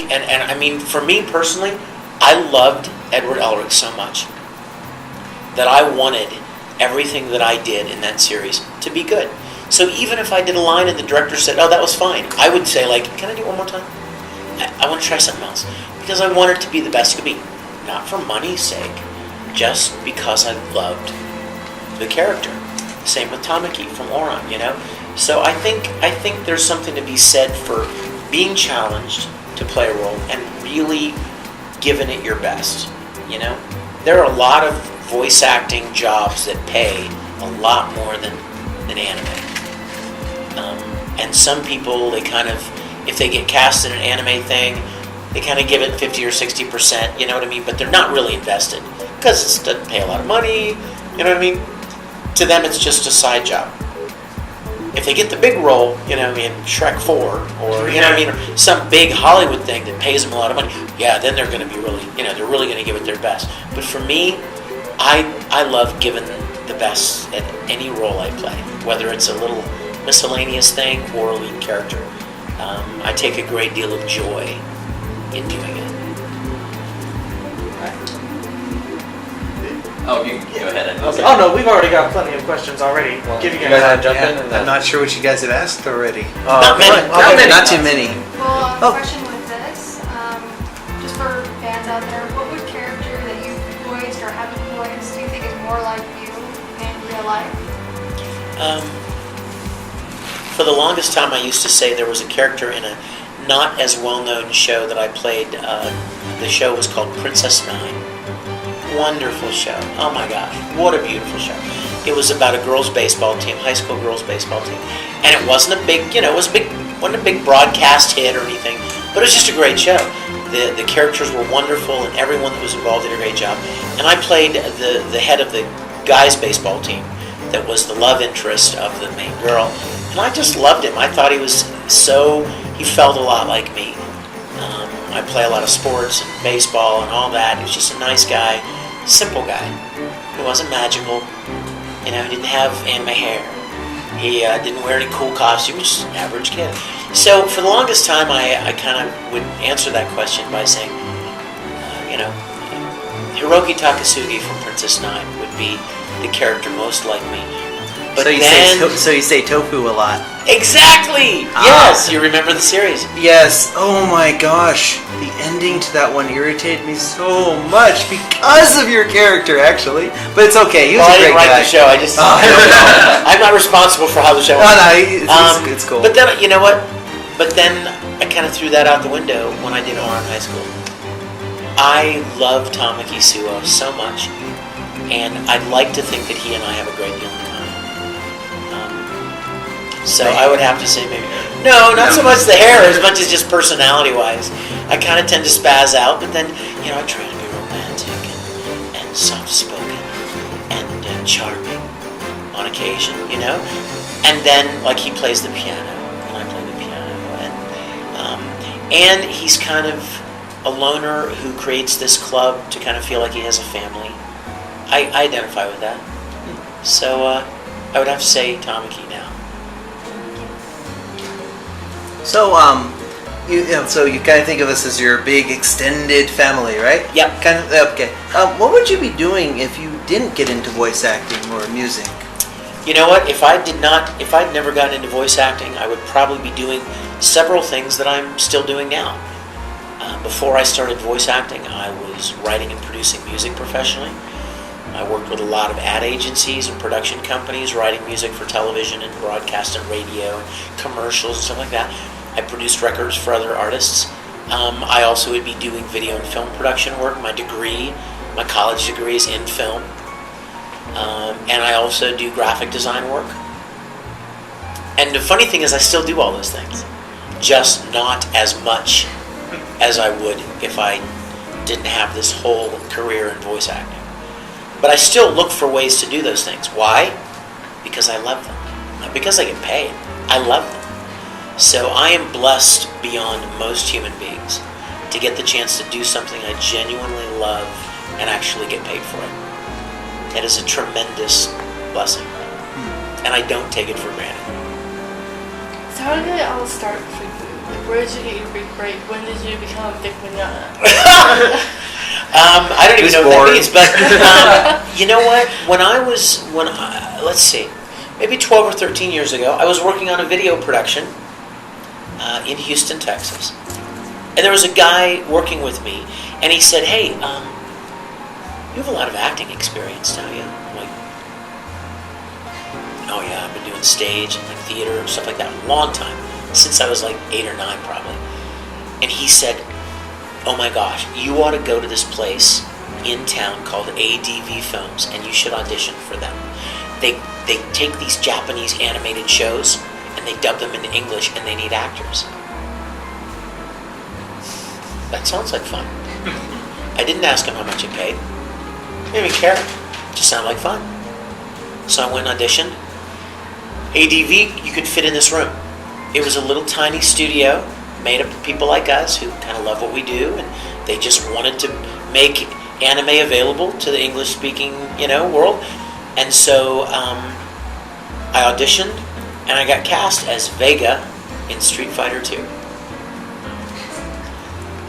And I mean, for me personally, I loved Edward Elric so much that I wanted everything that I did in that series to be good. So even if I did a line and the director said, "Oh, that was fine," I would say, like, "Can I do it one more time? I want to try something else." Because I want it to be the best it could be. Not for money's sake, just because I loved the character. Same with Tamaki from Oran, you know? So I think there's something to be said for being challenged to play a role and really giving it your best, you know? There are a lot of voice acting jobs that pay a lot more than anime. And some people, they kind of, if they get cast in an anime thing, they kind of give it 50 or 60%, you know what I mean? But they're not really invested because it doesn't pay a lot of money, you know what I mean? To them, it's just a side job. If they get the big role, you know, in Shrek 4, or, you know what I mean, or some big Hollywood thing that pays them a lot of money, yeah, then they're going to be really, you know, they're really going to give it their best. But for me, I love giving the best at any role I play, whether it's a little miscellaneous thing or a lead character. I take a great deal of joy in doing it. Oh, you can go ahead. Okay. Oh no, we've already got plenty of questions already. Well, Give you guys want to jump in? I'm not sure what you guys have asked already. Not many. Not too many. Well, question with this, just for fans out there, what would character that you've voiced or haven't voiced do you think is more like you in real life? For the longest time, I used to say there was a character in a not as well-known show that I played. The show was called Princess Nine. Wonderful show. Oh my gosh, what a beautiful show. It was about a girls' baseball team, high school girls' baseball team. And it wasn't a big, wasn't a big broadcast hit or anything, but it was just a great show. The characters were wonderful and everyone that was involved did a great job. And I played the head of the guys' baseball team that was the love interest of the main girl. And I just loved him. I thought he felt a lot like me. I play a lot of sports and baseball and all that. He was just a nice guy, simple guy. He wasn't magical. You know, he didn't have anime hair. He didn't wear any cool costumes, just an average kid. So for the longest time, I kind of would answer that question by saying, Hiroki Takasugi from Princess Nine would be the character most like me. But so you say tofu a lot. Exactly! Yes, you remember the series. Yes. Oh my gosh. The ending to that one irritated me so much because of your character, actually. But it's okay. He was a great guy. I didn't write the show. I just... I'm not responsible for how the show went. No, it's cool. But then, you know what? But then I kind of threw that out the window when I did Oran High School. I love Tamaki Suo so much. And I'd like to think that he and I have a great deal in common. So I would have to say maybe... No, not so much the hair as much as just personality-wise. I kind of tend to spaz out, but then, I try to be romantic and soft-spoken and charming on occasion, And then, like, he plays the piano, and I play the piano. And he's kind of a loner who creates this club to kind of feel like he has a family. I identify with that. So I would have to say Tamaki now. So, so you kind of think of us as your big extended family, right? Yep. Kind of. Okay. What would you be doing if you didn't get into voice acting or music? You know what? If I'd never gotten into voice acting, I would probably be doing several things that I'm still doing now. Before I started voice acting, I was writing and producing music professionally. I worked with a lot of ad agencies and production companies, writing music for television and broadcast and radio and commercials and stuff like that. I produced records for other artists. I also would be doing video and film production work. My college degree is in film. And I also do graphic design work. And the funny thing is I still do all those things, just not as much as I would if I didn't have this whole career in voice acting. But I still look for ways to do those things. Why? Because I love them. Not because I get paid. I love them. So I am blessed beyond most human beings to get the chance to do something I genuinely love and actually get paid for it. That is a tremendous blessing. And I don't take it for granted. So how did it all start for you? Where did you get your big break? When did you become Vic Mignogna? I don't even He know was what that born. means, but you know what? Let's see, maybe 12 or 13 years ago, I was working on a video production in Houston, Texas. And there was a guy working with me, and he said, "Hey, you have a lot of acting experience, don't you?" I'm like, "Oh yeah, I've been doing stage and like theater and stuff like that a long time, since I was like 8 or 9 probably." And he said, "Oh my gosh, you ought to go to this place in town called ADV Films, and you should audition for them. They take these Japanese animated shows and they dub them into English, and they need actors." That sounds like fun. I didn't ask him how much he paid. I didn't even care. It just sounded like fun. So I went and auditioned. ADV, you could fit in this room. It was a little tiny studio made up of people like us who kind of love what we do, and they just wanted to make anime available to the English-speaking, world. And so I auditioned, and I got cast as Vega in Street Fighter 2.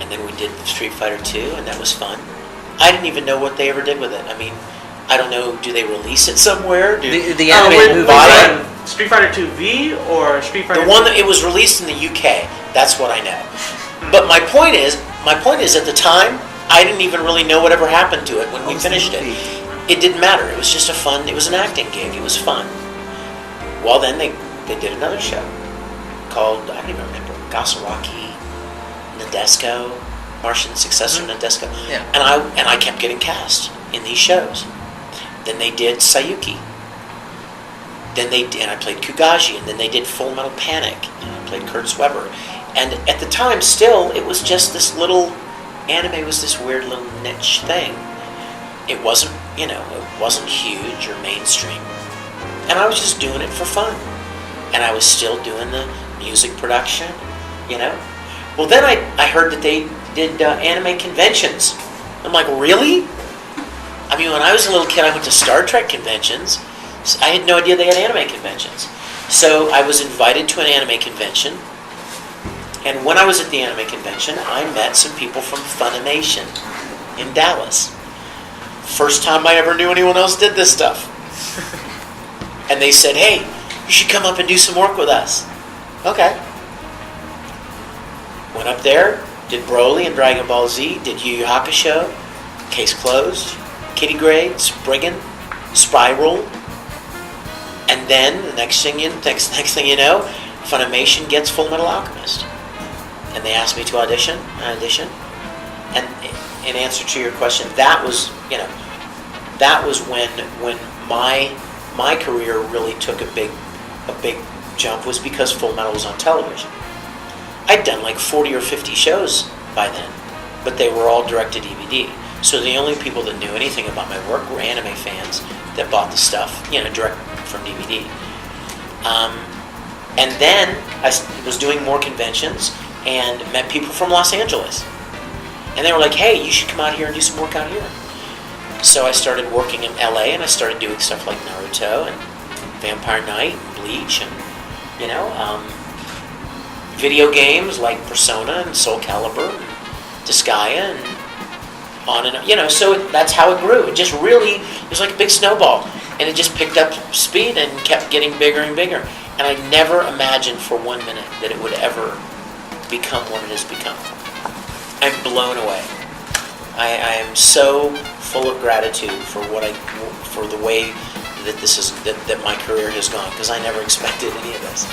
And then we did Street Fighter 2, and that was fun. I didn't even know what they ever did with it. I mean, I don't know, do they release it somewhere? The animated movie. buy it? Street Fighter 2 V or Street Fighter The one that it was released in the UK. That's what I know. But my point is at the time, I didn't even really know whatever happened to it when we finished it. It didn't matter. It was just it was an acting gig. It was fun. Well, then they did another show called, I don't even remember, Gasaraki, Nadesco, Martian successor Nadesco. Yeah. And I kept getting cast in these shows. Then they did Sayuki. And I played Kugaji, and then they did Full Metal Panic, and I played Kurt Weber. And at the time, still, it was just this little, anime was this weird little niche thing. It wasn't, it wasn't huge or mainstream. And I was just doing it for fun. And I was still doing the music production, Well, then I heard that they did anime conventions. I'm like, really? I mean, when I was a little kid, I went to Star Trek conventions. I had no idea they had anime conventions. So I was invited to an anime convention. And when I was at the anime convention, I met some people from Funimation in Dallas. First time I ever knew anyone else did this stuff. And they said, "Hey, you should come up and do some work with us." Okay. Went up there, did Broly and Dragon Ball Z, did Yu Yu Hakusho, Case Closed, Kitty Grade, Spriggan, Spiral. And then the next thing you know, Funimation gets Full Metal Alchemist. And they asked me to audition. I auditioned. And in answer to your question, that was when my career really took a big jump, was because Full Metal was on television. I'd done like 40 or 50 shows by then, but they were all direct to DVD. So the only people that knew anything about my work were anime fans that bought the stuff, direct from DVD. And then I was doing more conventions and met people from Los Angeles. And they were like, "Hey, you should come out here and do some work out here." So I started working in LA, and I started doing stuff like Naruto and Vampire Knight and Bleach and, video games like Persona and Soul Calibur and Disgaea and on and on. So that's how it grew. It just really, it was like a big snowball. And it just picked up speed and kept getting bigger and bigger. And I never imagined for 1 minute that it would ever become what it has become. I'm blown away. I am so full of gratitude for the way that that my career has gone, because I never expected any of this.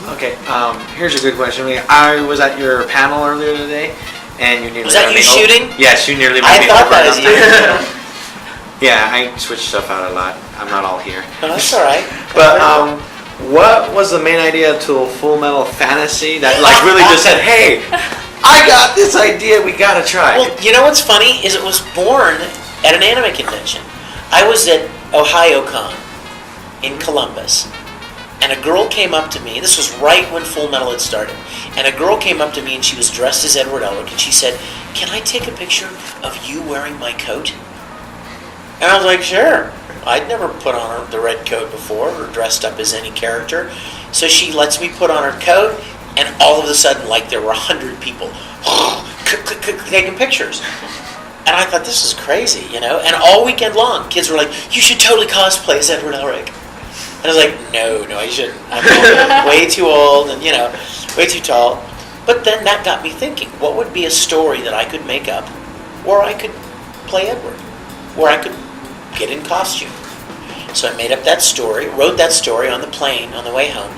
Okay. Here's a good question. I was at your panel earlier today, and you nearly Was that ran you me shooting? Yes, you nearly ran I me thought over. that was you. Yeah, I switch stuff out a lot. I'm not all here. No, that's all right. But what was the main idea to Full Metal Fantasy that really just said, "Hey, I got this idea. We gotta try"? Well, you know what's funny is it was born at an anime convention. I was at OhioCon in Columbus, and a girl came up to me. This was right when Full Metal had started. And a girl came up to me, and she was dressed as Edward Elric, and she said, "Can I take a picture of you wearing my coat?" And I was like, "Sure." I'd never put on the red coat before or dressed up as any character. So she lets me put on her coat, And all of a sudden, like there were 100 people taking pictures. And I thought, this is crazy, you know? And all weekend long, kids were like, you should totally cosplay as Edward Elric. And I was like, no, I shouldn't. I'm way too old and, you know, way too tall. But then that got me thinking, what would be a story that I could make up where I could play Edward, where I could get in costume? So I made up that story, wrote that story on the plane on the way home,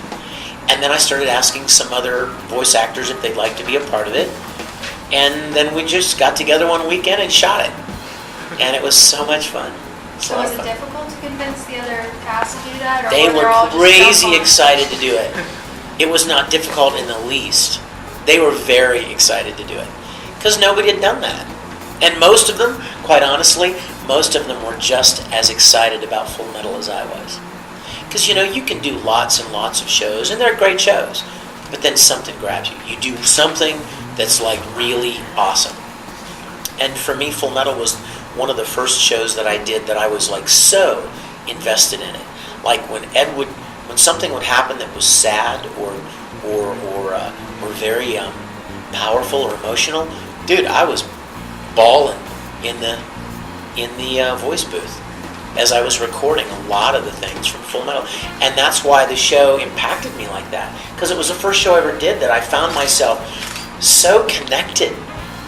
and then I started asking some other voice actors if they'd like to be a part of it. And then we just got together one weekend and shot it. And it was so much fun. So was it difficult to convince the other cast to do that? Or They were all just crazy so fun? excited to do it. It was not difficult in the least. They were very excited to do it. Because nobody had done that. And most of them, quite honestly, most of them were just as excited about Full Metal as I was. Because, you know, you can do lots and lots of shows, and they're great shows. But then something grabs you. You do something that's like really awesome. And for me, Full Metal was one of the first shows that I did that I was like so invested in it. Like when something would happen that was sad or very powerful or emotional, dude, I was bawling in the voice booth as I was recording a lot of the things from Full Metal. And that's why the show impacted me like that. Because it was the first show I ever did that I found myself so connected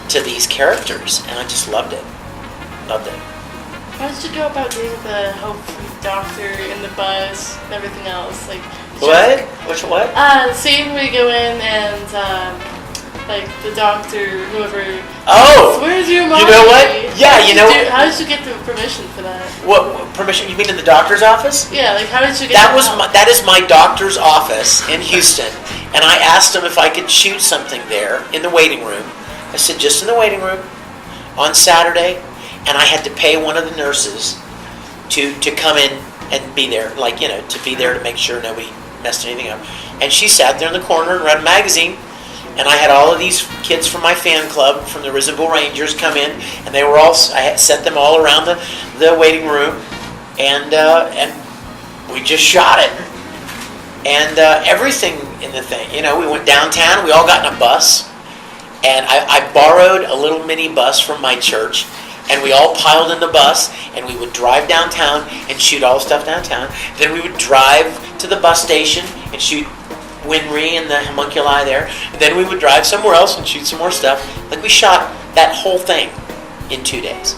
to these characters. And I just loved it. Loved it. How did you go about doing the help from the doctor in the bus and everything else? Like, What? Which what? scene where you go in and like the doctor, whoever. Oh! Where's your mom? You know what? Yeah, you know what? How did you get the permission for that? What permission? You mean in the doctor's office? Yeah, like how did you get That is my doctor's office in Houston, and I asked him if I could shoot something there in the waiting room. I said, just in the waiting room on Saturday, and I had to pay one of the nurses to come in and be there, like, you know, to be there to make sure nobody messed anything up. And she sat there in the corner and read a magazine, and I had all of these kids from my fan club, from the Risible Rangers, come in, and they were all, I had set them all around the waiting room, and we just shot it. And everything in the thing, you know, we went downtown, we all got in a bus, and I borrowed a little mini bus from my church, and we all piled in the bus, and we would drive downtown and shoot all the stuff downtown. Then we would drive to the bus station and shoot Winry and the homunculi there. And then we would drive somewhere else and shoot some more stuff. Like, we shot that whole thing in 2 days.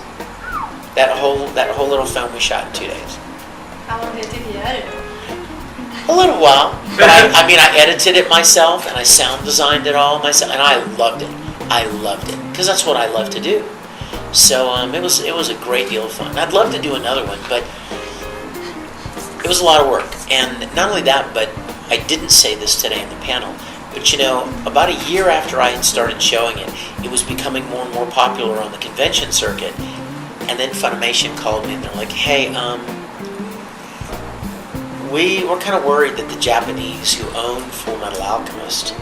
That whole little film we shot in 2 days. How long did it take you to edit? A little while, but I mean, I edited it myself and I sound designed it all myself, and I loved it. I loved it because that's what I love to do. So it was a great deal of fun. I'd love to do another one, but it was a lot of work. And not only that, but I didn't say this today in the panel, but you know, about a year after I had started showing it, it was becoming more and more popular on the convention circuit. And then Funimation called me and they're like, hey, we're kind of worried that the Japanese who own Full Metal Alchemist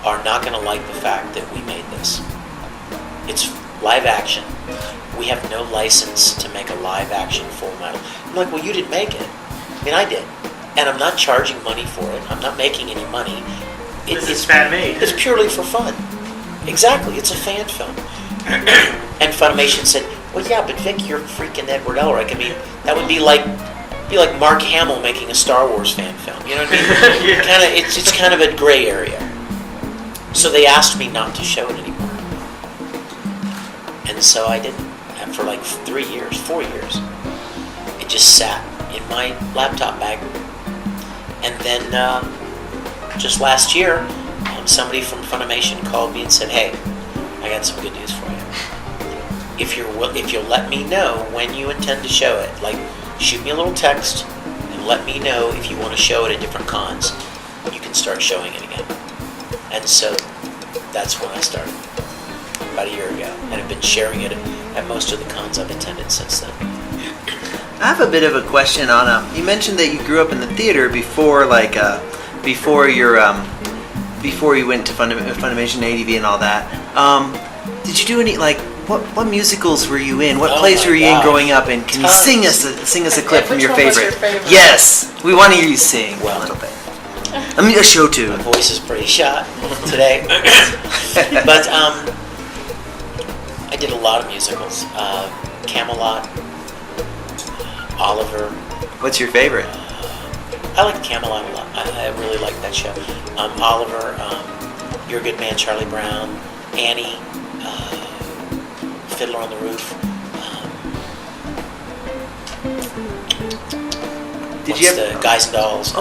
are not going to like the fact that we made this. It's live action. We have no license to make a live action Full Metal. I'm like, well, you didn't make it. I mean, I did. And I'm not charging money for it. I'm not making any money. It's fan-made. It's purely for fun. Exactly. It's a fan film. And Funimation said, well, yeah, but Vic, you're freaking Edward Elric. I mean, that would be like Mark Hamill making a Star Wars fan film. You know what I mean? Yeah. It's kind of a gray area. So they asked me not to show it anymore. And so I didn't. And for like 4 years, it just sat in my laptop bag. And then just last year, somebody from Funimation called me and said, hey, I got some good news for you. If you'll let me know when you intend to show it, like shoot me a little text and let me know if you want to show it at different cons, you can start showing it again. And so that's when I started, about a year ago, and I've been sharing it at most of the cons I've attended since then. I have a bit of a question on. You mentioned that you grew up in the theater before you went to Funimation, ADV, and all that. Did you do any what musicals were you in? What plays were you in growing up? And can you sing us a clip from Which your one was favorite? your favorite? Yes, we want to hear you sing a little bit. I mean, a show tune. My voice is pretty shot today. But I did a lot of musicals. Camelot, Oliver. What's your favorite? I like Camelot a lot. I really like that show. Oliver, You're a Good Man, Charlie Brown, Annie, Fiddler on the Roof. Did you ever? The Guys and Dolls?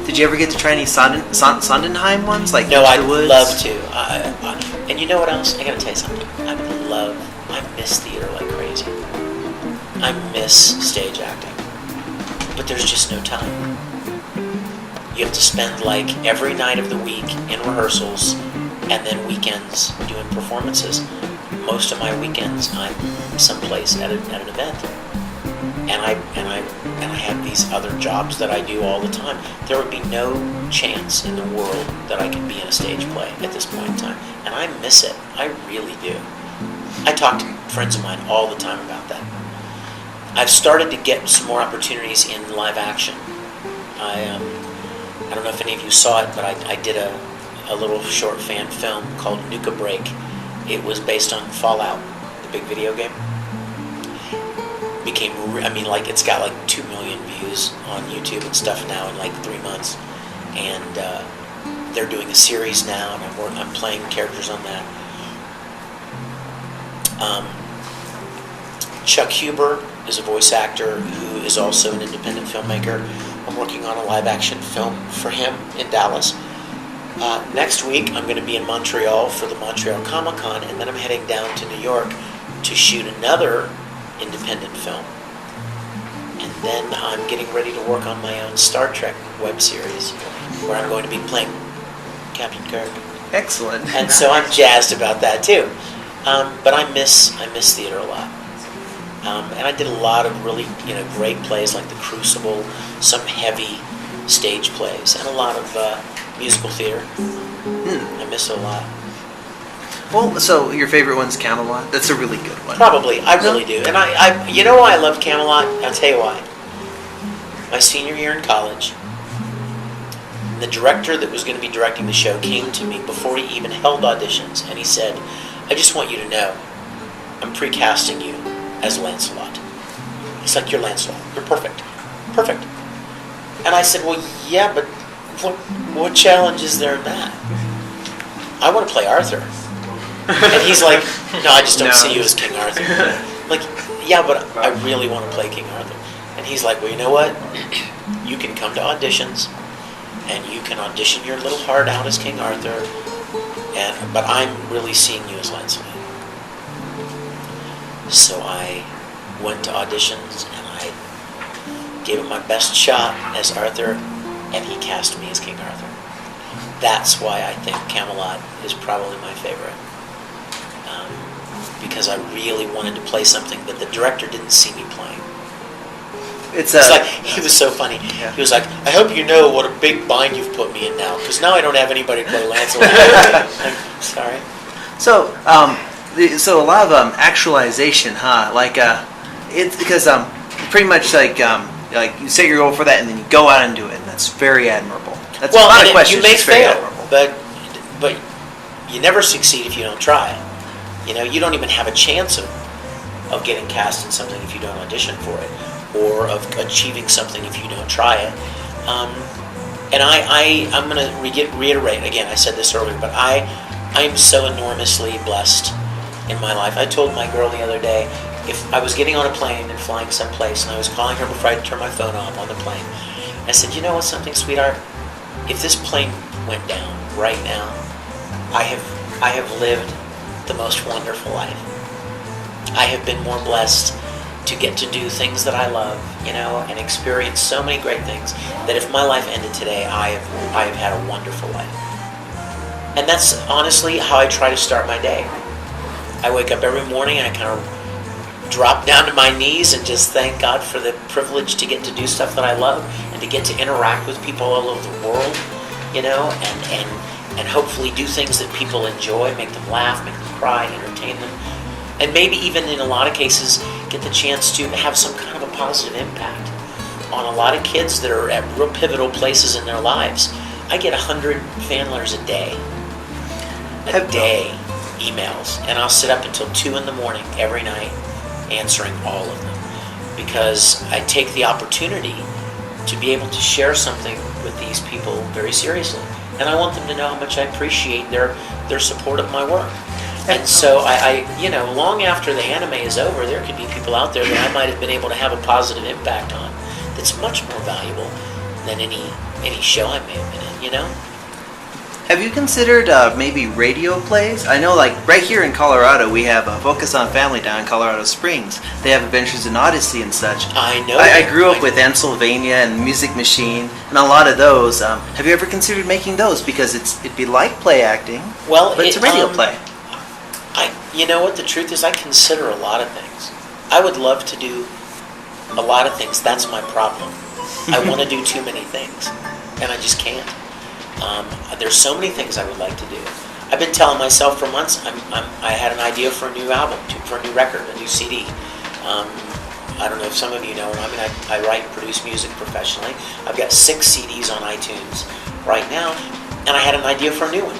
Did you ever get to try any Sondheim ones, like No, Into I'd the Woods? love to. And you know what else? I gotta tell you something. I miss theater like crazy. I miss stage acting. But there's just no time. You have to spend like every night of the week in rehearsals and then weekends doing performances. Most of my weekends I'm someplace at an event. And I have these other jobs that I do all the time. There would be no chance in the world that I could be in a stage play at this point in time. And I miss it. I really do. I talk to friends of mine all the time about that. I've started to get some more opportunities in live action. I don't know if any of you saw it, but I did a little short fan film called Nuka Break. It was based on Fallout, the big video game. It's got like 2 million views on YouTube and stuff now in like 3 months, and they're doing a series now, and I'm playing characters on that. Chuck Huber is a voice actor who is also an independent filmmaker. I'm working on a live action film for him in Dallas. Next week I'm going to be in Montreal for the Montreal Comic Con, and then I'm heading down to New York to shoot another independent film. And then I'm getting ready to work on my own Star Trek web series where I'm going to be playing Captain Kirk. Excellent. And so I'm jazzed about that too. But I miss theater a lot. And I did a lot of really great plays like The Crucible, some heavy stage plays, and a lot of musical theater. I miss it a lot. Well, so your favorite one's Camelot? That's a really good one. Probably, I really do. And I you know why I love Camelot? I'll tell you why. My senior year in college, the director that was going to be directing the show came to me before he even held auditions, and he said, "I just want you to know, I'm pre-casting you as Lancelot." He's like, "You're Lancelot. You're perfect. Perfect." And I said, "Well, yeah, but what challenge is there in that? I want to play Arthur." And he's like, "No, I just don't see you as King Arthur." I'm like, "Yeah, but I really want to play King Arthur." And he's like, "Well, you know what? You can come to auditions, and you can audition your little heart out as King Arthur, but I'm really seeing you as Lancelot." So I went to auditions, and I gave it my best shot as Arthur, and he cast me as King Arthur. That's why I think Camelot is probably my favorite. Because I really wanted to play something that the director didn't see me playing. It's like, he was so funny. Yeah. He was like, "I hope you know what a big bind you've put me in now, because now I don't have anybody to play Lancelot." I'm sorry. So, so a lot of actualization, huh? Like, it's because pretty much like you set your goal for that, and then you go out and do it, and that's very admirable. That's a lot of questions. You may fail, admirable. but you never succeed if you don't try it. You don't even have a chance of getting cast in something if you don't audition for it, or of achieving something if you don't try it. And I'm going to reiterate again. I said this earlier, but I'm so enormously blessed in my life. I told my girl the other day, if I was getting on a plane and flying someplace, and I was calling her before I turned my phone off on the plane, I said, "You know what, something, sweetheart? If this plane went down right now, I have lived the most wonderful life. I have been more blessed to get to do things that I love, and experience so many great things, that if my life ended today, I have had a wonderful life." And that's honestly how I try to start my day. I wake up every morning and I kind of drop down to my knees and just thank God for the privilege to get to do stuff that I love, and to get to interact with people all over the world, and hopefully do things that people enjoy, make them laugh, make them cry, entertain them, and maybe even in a lot of cases get the chance to have some kind of a positive impact on a lot of kids that are at real pivotal places in their lives. I get 100 fan letters a day. Emails. And I'll sit up until 2 in the morning every night answering all of them. Because I take the opportunity to be able to share something with these people very seriously. And I want them to know how much I appreciate their support of my work. And so I long after the anime is over, there could be people out there that I might have been able to have a positive impact on that's much more valuable than any show I may have been in, you know? Have you considered maybe radio plays? I know, like, right here in Colorado, we have Focus on Family down in Colorado Springs. They have Adventures in Odyssey and such. I know. I grew up with Pennsylvania and Music Machine, and a lot of those. Have you ever considered making those? Because it'd be like play acting, but it's a radio play. You know what, the truth is I consider a lot of things. I would love to do a lot of things. That's my problem. I want to do too many things, and I just can't. There's so many things I would like to do. I've been telling myself for months I had an idea for a new album, for a new record, a new CD. I don't know if some of you know, I write and produce music professionally. I've got 6 CDs on iTunes right now, and I had an idea for a new one.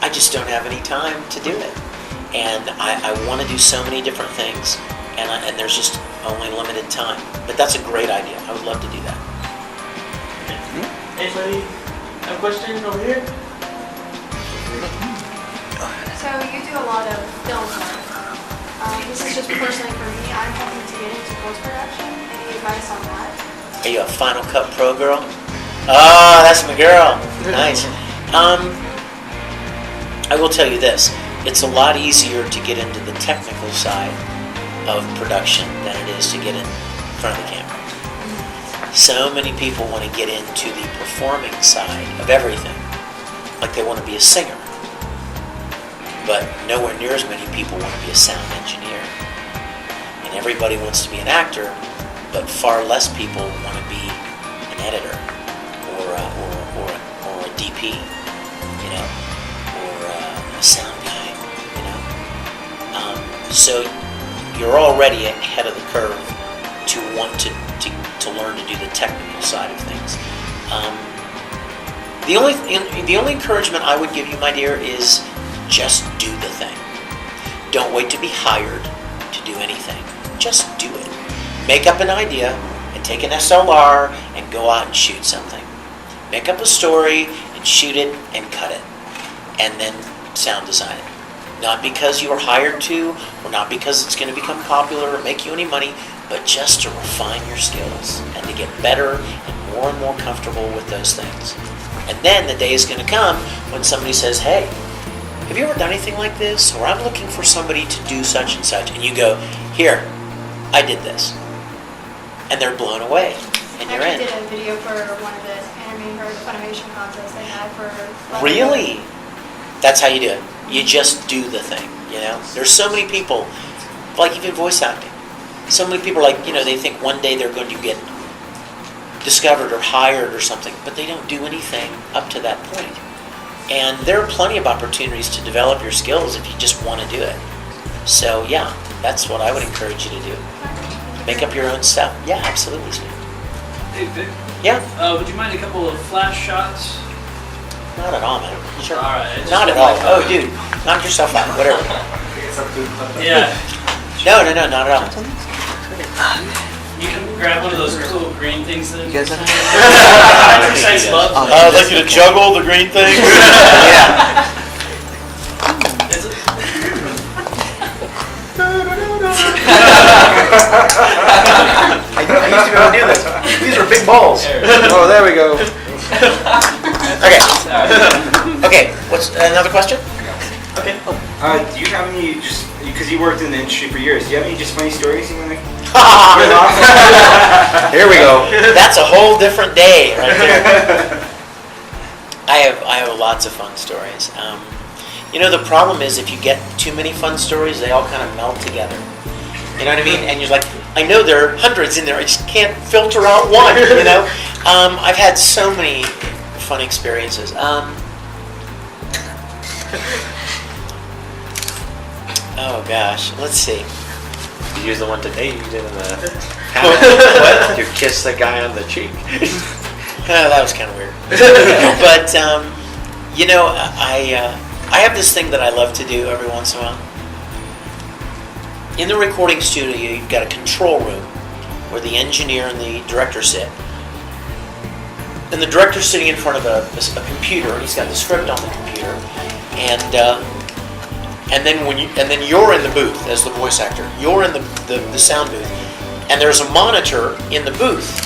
I just don't have any time to do it. And I want to do so many different things, and there's just only limited time. But that's a great idea. I would love to do that. Anybody have a question over here? So you do a lot of film work. This is just personally for me. I'm hoping to get into post-production. Any advice on that? Are you a Final Cut Pro girl? Oh, that's my girl. Nice. I will tell you this. It's a lot easier to get into the technical side of production than it is to get in front of the camera. So many people want to get into the performing side of everything, like they want to be a singer. But nowhere near as many people want to be a sound engineer. And everybody wants to be an actor, but far less people want to be an editor or a DP, you know, or a sound guy. So you're already ahead of the curve to want to learn to do the technical side of things. The only encouragement I would give you, my dear, is just do the thing. Don't wait to be hired to do anything. Just do it. Make up an idea and take an SLR and go out and shoot something. Make up a story and shoot it and cut it. And then sound design it. Not because you were hired to, or not because it's going to become popular or make you any money, but just to refine your skills and to get better and more comfortable with those things. And then the day is going to come when somebody says, hey, have you ever done anything like this? Or I'm looking for somebody to do such and such. And you go, here, I did this. And they're blown away. And you're in. I did a video for one of the animation contests they had for... Really? That's how you do it. You just do the thing, you know? There's so many people, like even voice acting. So many people are like, they think one day they're going to get discovered or hired or something, but they don't do anything up to that point. And there are plenty of opportunities to develop your skills if you just want to do it. So yeah, that's what I would encourage you to do. Make up your own stuff. Yeah, absolutely, Steve. Hey, Vic. Yeah? Would you mind a couple of flash shots? Not at all, man. Sure. All right. Not at all. Oh, dude, knock yourself out. Whatever. Yeah. No, not at all. You can grab one of those cool green things that You guys have- exercise love. I'd like you to juggle the green thing. Yeah. Is it? I used to be able to do this. These are big balls. Oh, there we go. Okay, what's another question? Okay. Do you have any, just because you worked in the industry for years, do you have any just funny stories you want to Here we go. That's a whole different day right there. I have lots of fun stories. The problem is if you get too many fun stories, they all kind of melt together. You know what I mean? And you're like, I know there are hundreds in there. I just can't filter out one. I've had so many fun experiences. Oh gosh, let's see. use the one today you did in the what? You kiss the guy on the cheek. That was kind of weird. But you know, I have this thing that I love to do every once in a while. In the recording studio, you've got a control room where the engineer and the director sit. And the director's sitting in front of a computer, and he's got the script on the computer. And then you're in the booth as the voice actor. You're in the sound booth, and there's a monitor in the booth,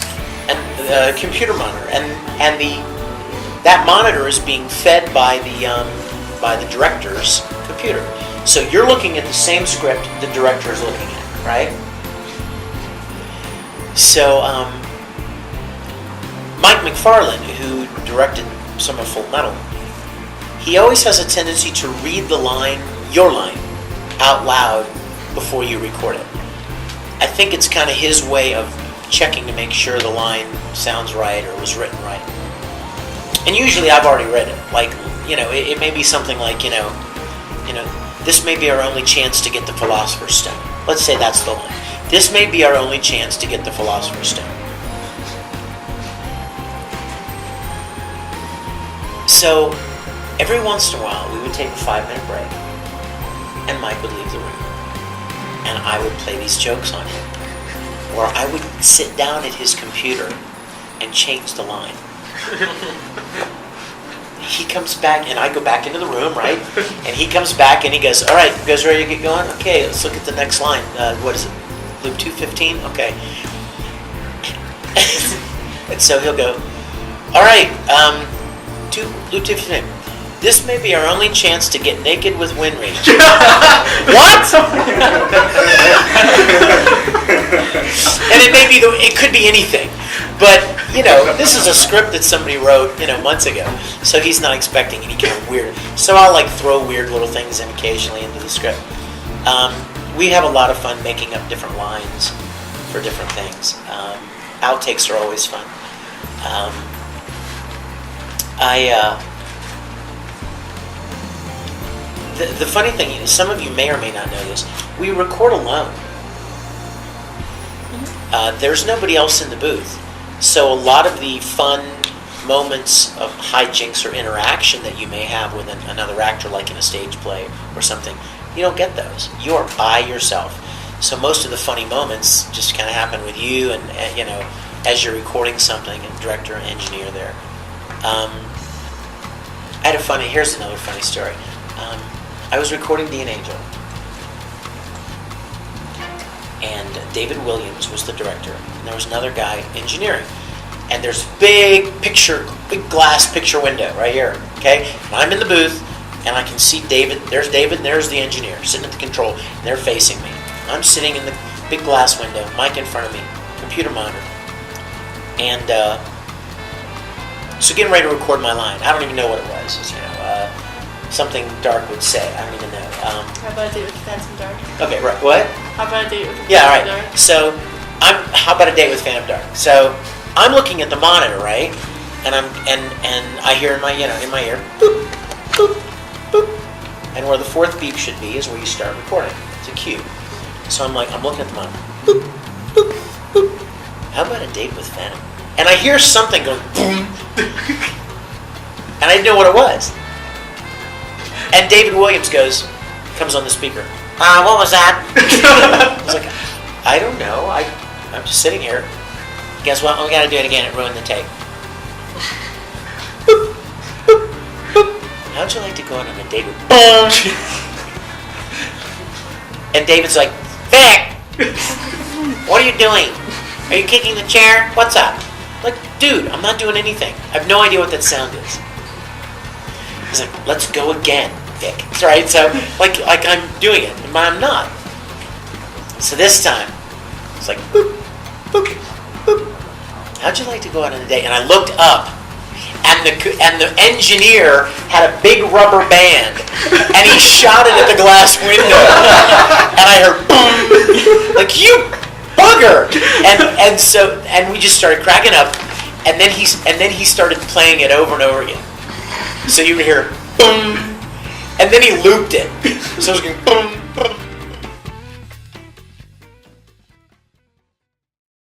and a computer monitor, and that monitor is being fed by the director's computer. So you're looking at the same script the director is looking at, right? So Mike McFarlane, who directed some of Full Metal, he always has a tendency to read your line, out loud before you record it. I think it's kind of his way of checking to make sure the line sounds right or was written right. And usually I've already read it. Like, you know, it may be something like, you know, this may be our only chance to get the Philosopher's Stone. Let's say that's the line. This may be our only chance to get the Philosopher's Stone. So every once in a while, we would take a 5-minute break, and Mike would leave the room, and I would play these jokes on him, or I would sit down at his computer and change the line. He comes back, and I go back into the room, right? And he comes back, and he goes, all right, you guys ready to get going? Okay, let's look at the next line. What is it? Loop 215? Okay. And so he'll go, all right, Loop 215. This may be our only chance to get naked with Winry. What? And it could be anything. But, you know, this is a script that somebody wrote, you know, months ago. So he's not expecting any kind of weird. So I'll like throw weird little things in occasionally into the script. We have a lot of fun making up different lines for different things. Outtakes are always fun. The funny thing, some of you may or may not know this, we record alone. There's nobody else in the booth. So a lot of the fun moments of hijinks or interaction that you may have with another actor, like in a stage play or something, you don't get those. You are by yourself. So most of the funny moments just kind of happen with you and you know, as you're recording something, and director and engineer there. Here's another funny story. I was recording Dean Angel, and David Williams was the director, and there was another guy engineering. And there's big glass picture window right here, okay? And I'm in the booth, and I can see David, and there's the engineer, sitting at the control, and they're facing me. I'm sitting in the big glass window, mic in front of me, computer monitor. And so getting ready to record my line. I don't even know what it was. It's, you know, something Dark would say. I don't even know. How about a date with Phantom Dark? Okay, right. What? How about a date with Yeah, all Phantom right. Dark? So, how about a date with Phantom Dark? So, I'm looking at the monitor, right? And I hear in my ear, boop, boop, boop. And where the fourth beep should be is where you start recording. It's a cue. So I'm looking at the monitor. Boop, boop, boop. How about a date with Phantom? And I hear something going boom. And I didn't know what it was. And David Williams comes on the speaker. What was that? I was like, I don't know. I'm just sitting here. Guess what? We gotta do it again. It ruined the take. Boop, boop, boop. How'd you like to go on a date with boom? And David's like, Vic! What are you doing? Are you kicking the chair? What's up? Like, dude, I'm not doing anything. I have no idea what that sound is. He's like, let's go again, Vic. Right? So, like I'm doing it, but I'm not. So this time, it's like, boop, boop, boop. How'd you like to go out on a date? And I looked up, and the engineer had a big rubber band, and he shot it at the glass window, and I heard boom, like, you bugger, and we just started cracking up, and then he started playing it over and over again. So you would hear boom, and then he looped it. So it was going boom, boom,